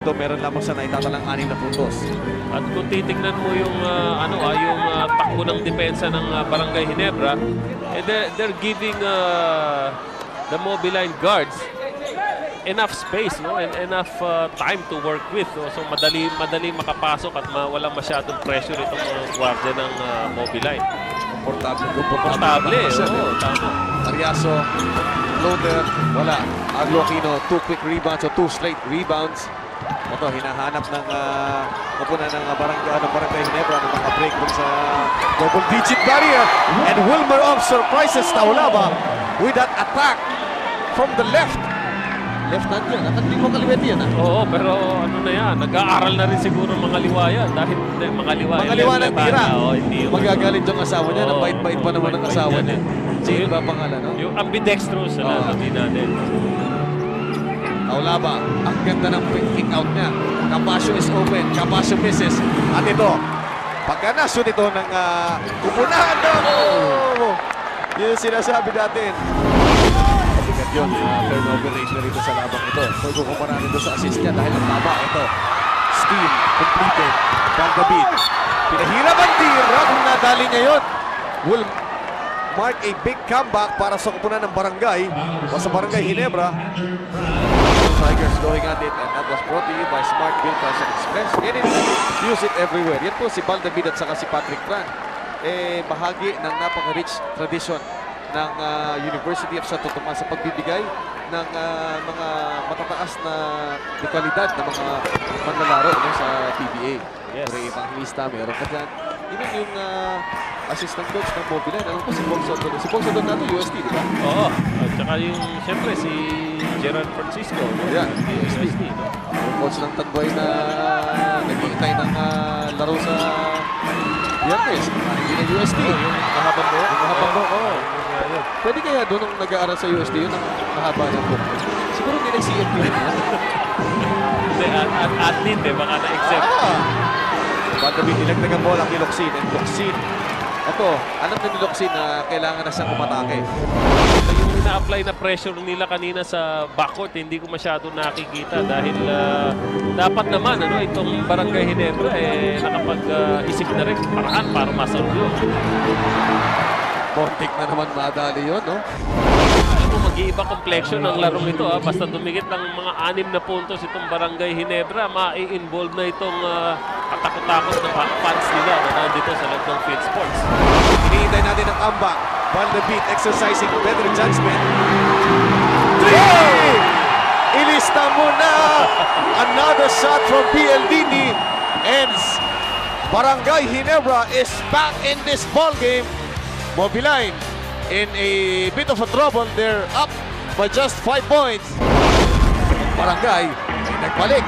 Ito meron lamang siya na itatalang 6 na puntos. At kung titingnan mo yung yung takbo ng depensa ng Barangay Ginebra, they're giving the Mobiline guards enough space, no, and enough time to work with. No? So madali makapasok at walang masyadong pressure itong guardia ng Mobiline. Komportable. Oo, tama. Ariaso, floater, wala. Aglo Aquino, 2 quick rebounds o 2 straight rebounds. Ito, hinahanap ng kapuna ng Barangay Ginebra na makabreak dun sa double-digit barrier. And Wilmer Off surprises Taulaba with that attack from the left. Left hand yan. Hindi mo kaliwete yan. Oo, pero ano na yan, nag-aaral na rin siguro mga liwaya. Dahil mga liwa ng tira. Hindi magagalit yung asawa niya. Ang bait-bait pa naman ng asawa niya. Jane ba pangalan? No? Yung ambidextrous na sabihin natin. Taulaba, ang ganda ng kick out niya. Capasio is open, Capasio misses. At ito, pagka nasun ito ng kupunahan daw. Yun yung sinasabi natin. Pabigat yun, turnover rate na rito sa labang ito. Kung kukumpara nito sa assist niya dahil ang taba ito. Steal, completed, Bangabit. Pinahirap ang tira kung nadali niya yun. Will mark a big comeback para sa kupunan ng Barangay o sa Barangay Ginebra. Tigers going at it, and that was brought to you by Smart Bill Fashion Express. Get it, use it everywhere. Yan po si Baldabid at saka si Patrick Fran. Bahagi ng napaka-rich tradition ng University of Santo Tomas sa pagbibigay ng mga matataas na dekalidad ng mga manlalaro sa PBA. Yes. Pero Evangelista, meron ka dyan. Even yung assistant coach ng Mobiline, alam ko si Bong Soto. Si Bong Soto nato, UST, di ba? Oo. At saka yung, siyempre, si Gerard Francisco. Yeah, UST. No? Yung coach ng Tanduay na nag-iintay ng laro sa Biyernes. Hindi na UST. Yung mahabang buhok. Yung mahabang buhok, oo. Yun. Pwede kaya doon nung nag-aaral sa UST yun ang mahaba ng buhok. Siguro hindi nag-CFP rin yan. Hindi, at athlete baka na-exempt. Baldabid, nilagdagan bola kay Locsin. And Locsin, ito, alam na ni Locsin na kailangan na siyang umatake. Yung ina-apply na pressure nila kanina sa backcourt, hindi ko masyado nakikita dahil dapat naman itong Barangay Ginebra nakapag-isip na rin paraan para masolve yun. Bontik na naman madali yun, no? Alam mo, mag-iiba complexion ng larong ito. Basta dumikit ng mga 6 na puntos itong Barangay Ginebra, ma-i-involve na itong katakot-takot na fans nila na nandito sa loob ng field sports. Hinihintay natin ang ambak. Baldabid exercising better judgment. 3! Ilista mo na! Another shot from PLDT. Ends. Barangay Ginebra is back in this ball game. Mobiline in a bit of a trouble. They're up by just 5 points. Barangay ay nagbalik.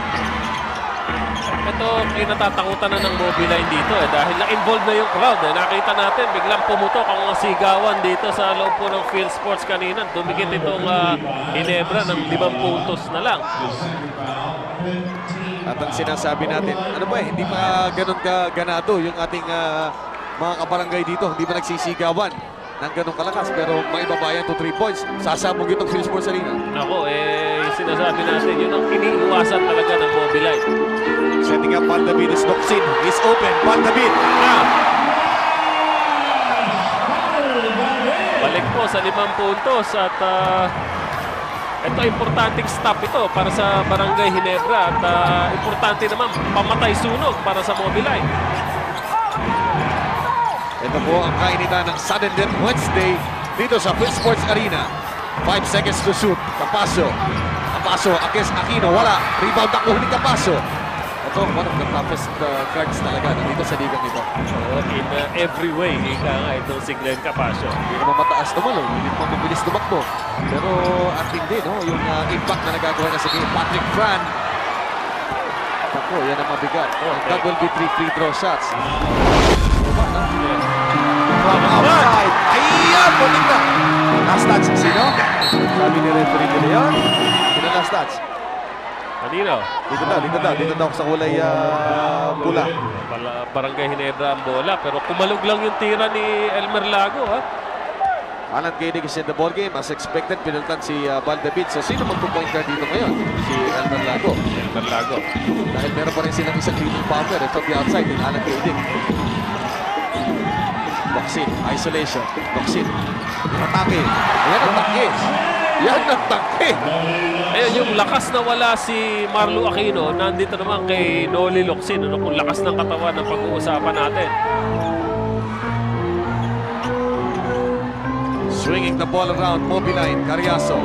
Ito, kinatatakutan na ng Mobiline dito dahil na-involve na yung crowd. Nakita natin, biglang pumutok ang mga sigawan dito sa loob po ng field sports kanina. Dumikit itong Ginebra ng 5 puntos na lang. At ang sinasabi natin, ano ba hindi pa ganun ganado yung ating mga kabarangay dito. Hindi pa nagsisigawan ng ganun kalakas. Pero maibabayan to 3 points. Sasabog itong field sports arena. Ako, sinasabi natin, yun ang iniiwasan talaga ng Mobiline. Setting up Baldabid is Locsin. He's open. Baldabid. Balik po sa 5 puntos at ito importanteng stop ito para sa Barangay Ginebra at importante naman pamatay sunog para sa Mobiline. Ito po ang kainitan ng Sudden Death Wednesday dito sa Field Sports Arena. 5 seconds to shoot. Capasio against Aquino. Wala. Rebound ako ni Capasio. Ito, one of the toughest guards talaga dito sa ligang ito. In every way, ika nga itong si Glenn Capasio. Hindi naman mataas tumalong, hindi naman mabilis tumakbo. Pero at hindi, no? Yung impact na nagagawa na sa game. Patrick Fran. Ako, yan ang mabigat. That will be 3 free throw shots. Diba, no? From outside. Ayan! Butik na! Last touch. Sino? Sabi ni referee nila yun. Sino last touch? Kanino? Dito daw sa kulay pula. Barangay Ginebra ang bola pero kumalog lang yung tira ni Elmer Lago. Alan Gadig is in the ball game. As expected, pinultan si Valdebit. So, sino magpo-point guard dito ngayon? Si Elmer Lago. Elmer Lago. Dahil meron pa rin silang isang leading partner from the outside din Alan Gadig. Boxin, isolation. Boxin, atake. Yan ang tangke. Yan ang tangke. Ayun, yung lakas na wala si Marlo Aquino, nandito naman kay Noli Locsin. Ano kung lakas ng katawan ng pag-uusapan natin. Swinging the ball around, Mobiline, Cariaso.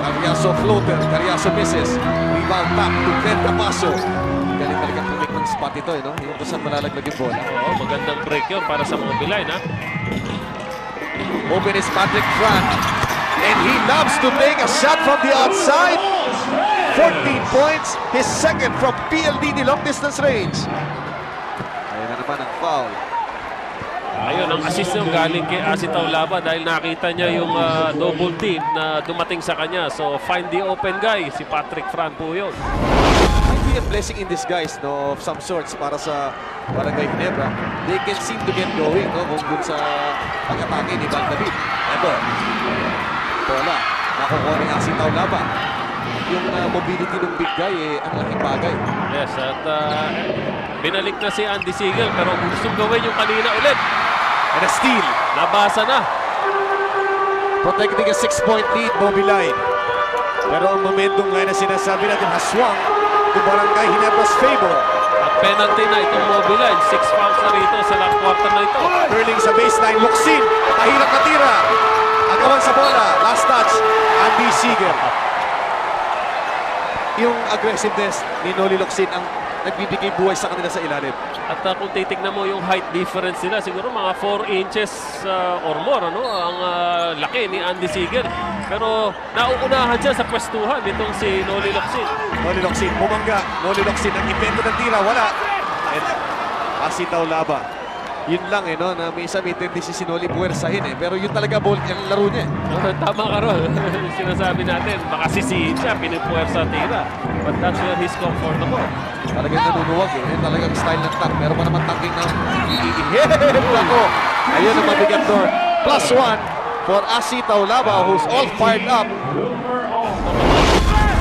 Cariaso floater, Cariaso misses. Rebound tap to Glenn Capacio. Galing talagang tumik ng spot ito, no? Yung kung saan malalaglag yung bola. Oo, magandang break yun para sa Mobiline, ha? Open is Patrick Fran. And he loves to take a shot from the outside. 14 points, his second from PLDT long distance range. Ayun na naman ang foul. Ayun, ang assist yung galing kay Asi Taulaba dahil nakita niya yung double team na dumating sa kanya. So, find the open guy. Si Patrick Fran po yun. Might be a blessing in disguise, no, of some sorts para sa Barangay Ginebra. They can seem to get going, no, kung dun sa pag-atake ni Van David. Ito, bola, nakukuha ni Asi Taulaba. Yung mobility ng big guy, ang laking bagay. Yes, at binalik na si Andy Siegel pero gustong gawin yung kanina ulit. And a steal. Nabasa na. Protecting a 6-point lead, Mobiline. Pero ang momentum ngayon na sinasabi natin has swung to Barangay Ginebra's favor. At penalty na itong Mobiline. 6 fouls na rito sa last quarter na ito. Curling sa baseline, Luksin. Mahirap na tira. Agawan sa bola. Last touch, Andy Siegel. Yung aggressiveness ni Noli Luksin ang nagbibigay buhay sa kanila sa ilalim. At kung titignan mo yung height difference nila, siguro mga 4 inches or more, ano, ang laki ni Andy Siegel. Pero nauunahan siya sa pwestuhan nitong si Noli Locsin. Noli Locsin, bumangga. Noli Locsin, ang invento ng tira, wala. And Asi Taulaba. Yun lang, no, na may isa may tendency si Noli puwersahin, pero yun talaga yung laro niya. Tama ka ron. Sinasabi natin, baka sisihin siya, pinipuwersa tira. But that's where he's comfortable. Talagang nanunuwag, talagang style ng tank. Meron pa naman tanking ng iihihit ako. Ayun ang mabigat doon. +1 for Asi Taulaba, who's all fired up.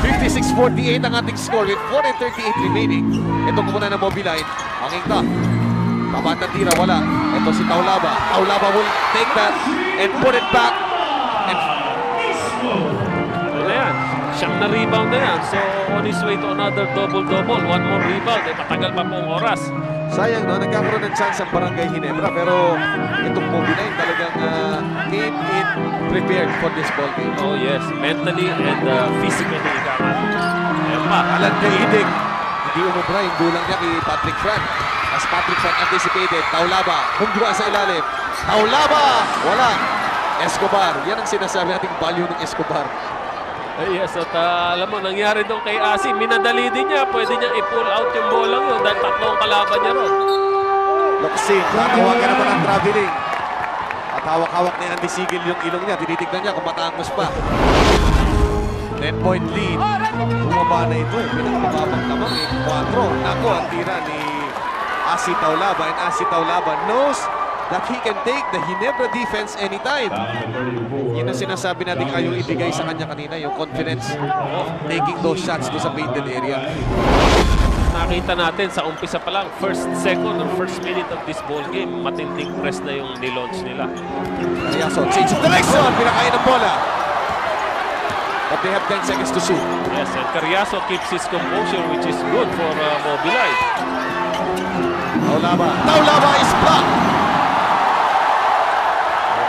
56-48 ang ating score with 4:38 remaining. Ito muna na Mobiline. Ang ingta. Tapat ng tira, wala. Ito si Taulaba. Taulaba will take that and put it back. And ano yan? Siyang na-rebound na yan. So, on his way to another double-double. One more rebound. Matagal pa pong oras. sayang, no? Nagkakaroon ng chance ang Barangay Ginebra. Pero itong Mobiline talagang came in prepared for this ball game. Oh, yes. Mentally and physically. Ayan pa. Alan Gadig. Hindi umubra yung gulang niya kay Patrick Fran. As Patrick Fran anticipated, Taulaba, humdura sa ilalim. Taulaba, wala. Escobar, yan ang sinasabi nating value ng Escobar. Yes, at alam mo, nangyari doon kay Asi, minadali din niya. Pwede niya i-pull out yung bolang yun dahil tatlong kalaban niya ron. Locsin, tatawagan naman ang traveling. At hawak-hawak ni Andy Siegel yung ilong niya. Tinitignan niya kung matangos pa. 10-point lead. Bumaba na ito. Pinakamababang lamang 4. Nako, ang tira ni Asi Taulaba. And Asi Taulaba knows that he can take the Ginebra defense anytime. Yun ang sinasabi natin ayaw ibigay sa kanya kanina, yung confidence of taking those shots do sa painted area. Nakita natin sa umpisa pa lang, second or first minute of this ball game, matinding press na yung nilaunch nila. Cariaso, change of direction, pinakain ng bola. But they have 10 seconds to shoot. Yes, and Cariaso keeps his composure, which is good for Mobileye. Taulaba is blocked.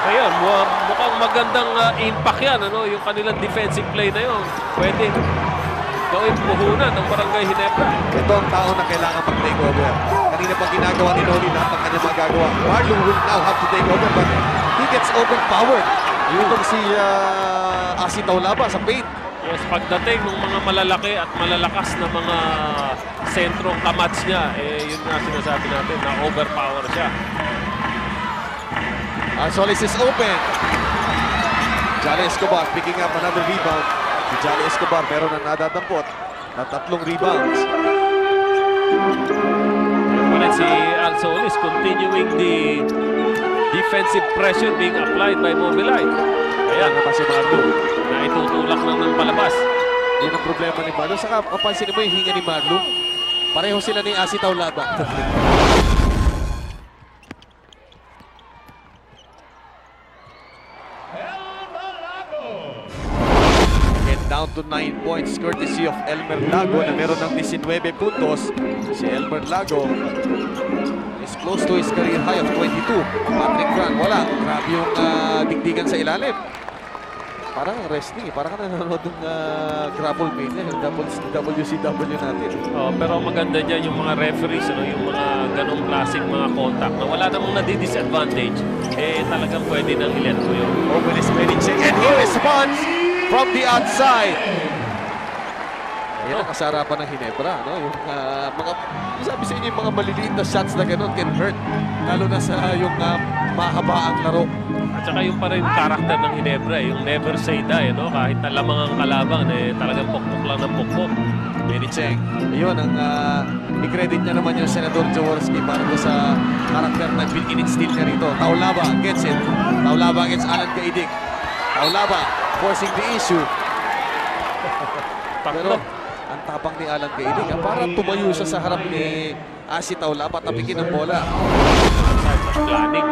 Ayun, mukhang magandang impact yan, ano, yung kanilang defensive play na yun. Pwede gawin puhunan ng Barangay Ginebra. Ito ang tao na kailangan mag-take over. Kanina pa ginagawa ni Noli lahat ng kanyang magagawa. Marlon will now have to take over, but he gets overpowered. Itong si Asi Taulaba sa paint. Yes, pagdating ng mga malalaki at malalakas na mga sentrong kamats niya, yun na sinasabi natin na overpower siya. Solis is open. Jolly Escobar picking up another rebound. Si Jolly Escobar pero na nadadampot na 3 rebounds. Ulit si Al Solis continuing the defensive pressure being applied by Mobileye. Ayan, Naman si Marlo. na itutulak lang ng palabas. Yun ang problema ni Marlo. Saka mapansin mo yung hinga ni Marlo. Pareho sila ni Asi Taulaba. And down to 9 points courtesy of Elmer Lago na meron ng 19 puntos. Si Elmer Lago is close to his career high of 22. Patrick Cran, wala. Grabe yung digdigan sa ilalim. Parang wrestling, parang ka nanonood ng Grapple Mania, yung WCW natin. Oh, pero maganda dyan yung mga referees, yung mga ganong klaseng mga contact na wala namang nadi-disadvantage, talagang pwede nang i-let go yun. Open is Medici, and he responds from the outside. Ayan ang kasarapan ng Ginebra, no? Yung mga, sabi sa inyo, yung mga maliliit na shots na gano'n can hurt. Lalo na sa yung mahabaang laro. At saka yung parang karakter ng Ginebra, yung never say die, kahit na lamang ang kalaban, talagang pokpok lang ng pokpok. Medici, ayun, ang i-credit niya naman yung Senador Jaworski para doon sa karakter na in-instill niya rito. Taulaba gets it. Taulaba gets Alan Kaidig. Taulaba forcing the issue. Pero ang tapang ni Alan Kaidig, parang tumayo siya sa harap ni Asi Taulaba, tapikin ang bola. Planning.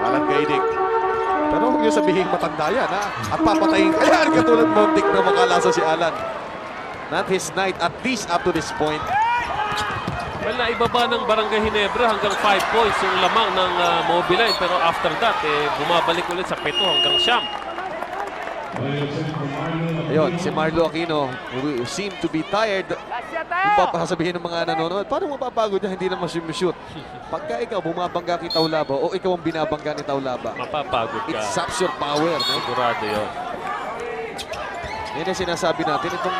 Alan Kaidig. Pero huwag niyo sabihin matanda yan, ha? At papatayin ka yan, katulad Montik na makalasa si Alan. Not his night, at least up to this point. Well, naibaba ng Barangay Ginebra hanggang 5 points yung lamang ng Mobileye. Pero after that, bumabalik ulit sa 7 hanggang 9. Ayun, si Marlo Aquino who seem to be tired. Yung papasabihin ng mga nanonood, paano mapapagod niya, hindi na masyum-shoot. Pagka ikaw bumabangga kay Taulaba o ikaw ang binabangga ni Taulaba, Mapapagod it ka. saps your power. No? Sigurado yun. Yan ang sinasabi natin, itong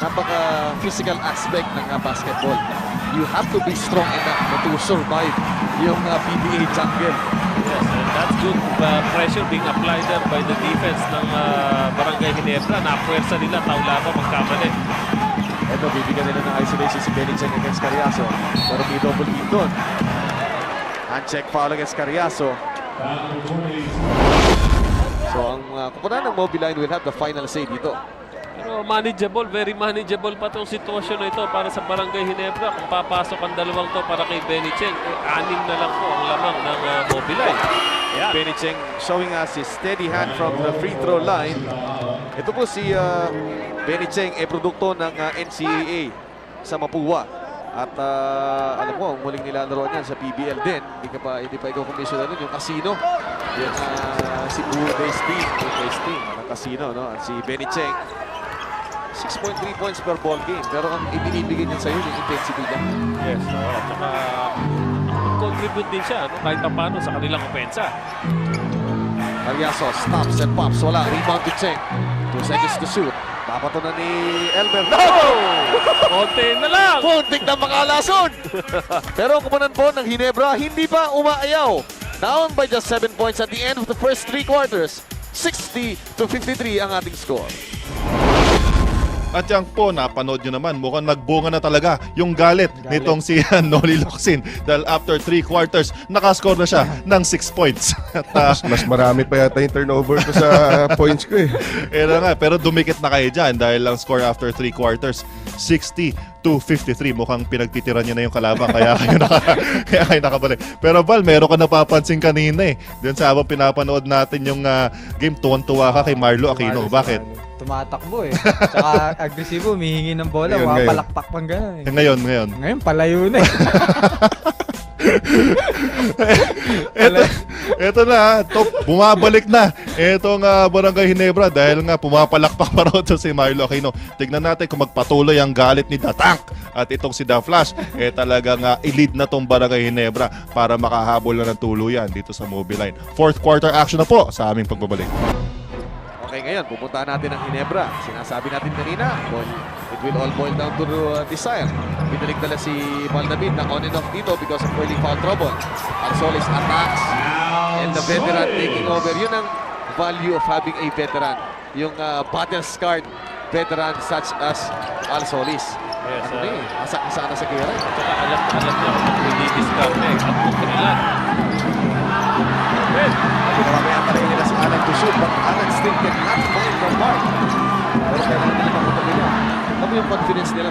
napaka-physical aspect ng basketball. You have to be strong enough to survive yung PBA jungle. Yes, and that's good pressure being applied there by the defense ng Barangay Ginebra. Napuwersa nila, Taulaba magkamali. Ito, bibigyan nila ng isolation si Benicheng against Carriazo. Pero may double team doon. Hand-check foul against Carriazo. So, ang kupunan ng Mobileye will have the final say dito. Pero manageable, very manageable pa itong sitwasyon na ito para sa Barangay Ginebra. Kung papasok ang dalawang to para kay Benicheng, 6 na lang po ang lamang ng Mobileye. Yeah. Benicheng showing us his steady hand from the free throw line. Ito po si Benicheng, produkto ng NCAA sa Mapua. At alam mo, ang muling nilalaro niyan sa PBL din. Hindi pa ikaw komisyoner nun, yung casino. Yung si Bull-based team. Bull-based team, ang casino, no? At si Benicheng, 6.3 points per ball game. Pero ang ibinibigay niya sa'yo, yung intensity niya. Yes, at saka contribute din siya kahit pa paano sa kanilang opensa. Carriazo stops and pops. Wala. Rebound to Cheng. 2 seconds to shoot. Dapat na ni Elmer. No! Konti na lang! Puntik na makalason! Pero ang kumanan po ng Ginebra, hindi pa umaayaw. Down by just 7 points at the end of the first 3 quarters. 60-53 ang ating score. At yan po, napanood nyo naman, mukhang nagbunga na talaga yung galit nitong si Noli Locsin. Dahil after 3 quarters, nakascore na siya ng 6 points. At, Mas marami pa yata yung turnover ko sa points ko eh. pero dumikit na kayo dyan dahil lang score after 3 quarters, 60-53. Mukhang pinagtitiran nyo na yung kalabang kaya kayo nakabalik. Pero Val, meron ka napapansin kanina eh. Doon sa habang pinapanood natin yung game, tuwan-tuwa ka kay Marlo Aquino. Bakit? Tumatakbo eh. Tsaka agresibo, humihingi ng bola, Ngayon, mapalakpak pang gano'n eh. Ngayon. Ngayon, palayo na eh. Eto na, bumabalik na etong Barangay Ginebra dahil nga pumapalakpak pa rin si Marlo Aquino. Tignan natin kung magpatuloy ang galit ni The Tank at itong si The Flash. Talagang i-lead na tong Barangay Ginebra para makahabol na ng tuluyan dito sa Mobileye. 4th quarter action na po sa aming pagbabalik. Okay, ngayon, pupuntahan natin ang Ginebra. Sinasabi natin kanina, it will all boil down to desire. Binalik nila si Maldavid na on and off dito because of early foul trouble. Alsolis attacks and the veteran taking over. Yun ang value of having a veteran. Yung battle-scarred veteran such as Alsolis. Yes, Ano eh, asak na sana sa gera. Saka alam niya kung hindi-discard at kung kailan. Pinamamaya pa rin nila si Alan to shoot, but Alan still cannot find the mark. Pero kailangan nila makuha nila. Ano yung confidence nila?